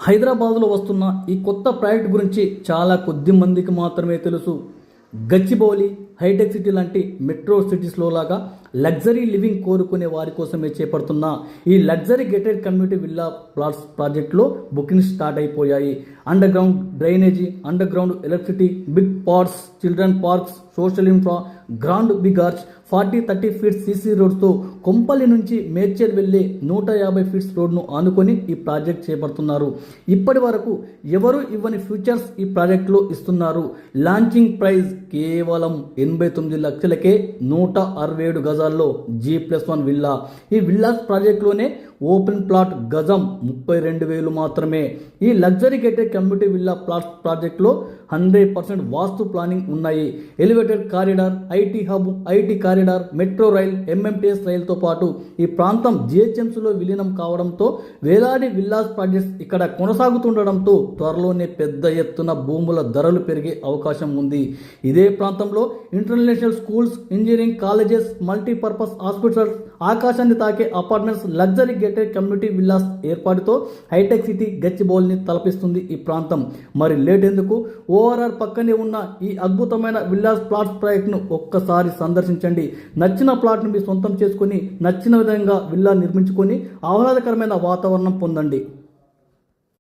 హైదరాబాద్లో వస్తున్న ఈ కొత్త ప్రాజెక్ట్ గురించి చాలా కొద్ది మందికి మాత్రమే తెలుసు. గచ్చిబౌలి, హైటెక్ సిటీ లాంటి మెట్రో సిటీస్లో లాగా లగ్జరీ లివింగ్ కోరుకునే వారి కోసమే చేపడుతున్న ఈ luxury gated community villa plots ప్రాజెక్టులో బుకింగ్స్ స్టార్ట్ అయిపోయాయి. Under ground drainage, under ground electricity, big parks, children parks, social infra, grand big arch, 40-30 feets CC రోడ్స్తో కొంపల్లి నుంచి మేడ్చల్ వెళ్లే 150 ఫీట్స్ రోడ్ను ఆనుకొని ఈ ప్రాజెక్ట్ చేపడుతున్నారు. ఇప్పటి వరకు ఎవరు ఇవ్వని ఫ్యూచర్స్ ఈ ప్రాజెక్టులో ఇస్తున్నారు. లాంచింగ్ ప్రైస్ కేవలం 89 లక్షలకే 167 గజాల్లో G+1 విల్లా. ఈ విల్లాస్ ప్రాజెక్టులోనే ఓపెన్ ప్లాట్ గజం 32,000 మాత్రమే. ఈ luxury gated community villa plots ప్రాజెక్టులో 100% వాస్తు ప్లానింగ్ ఉన్నాయి. Elevated corridor, IT hub, IT corridor, metro rail, MMTS రైలుతో పాటు ఈ ప్రాంతం GHMCలో విలీనం కావడంతో వేలాది విల్లాస్ ప్రాజెక్ట్స్ ఇక్కడ కొనసాగుతుండడంతో త్వరలోనే పెద్ద ఎత్తున భూముల ధరలు పెరిగే అవకాశం ఉంది. ఇదే ప్రాంతంలో international schools, engineering colleges, multipurpose hospitals, ఆకాశాన్ని తాకే apartments, luxury gated community villas ఏర్పాటుతో హైటెక్ సిటీ గచ్చిబౌలిని తలపిస్తుంది ఈ ప్రాంతం. మరి లేట్ ఎందుకు? ORR పక్కనే ఉన్న ఈ అద్భుతమైన విల్లాస్ ప్లాట్స్ ప్రాజెక్ట్ను ఒక్కసారి సందర్శించండి. నచ్చిన ప్లాట్ను మీ సొంతం చేసుకొని నచ్చిన విధంగా విల్లా నిర్మించుకొని ఆహ్లాదకరమైన వాతావరణం పొందండి.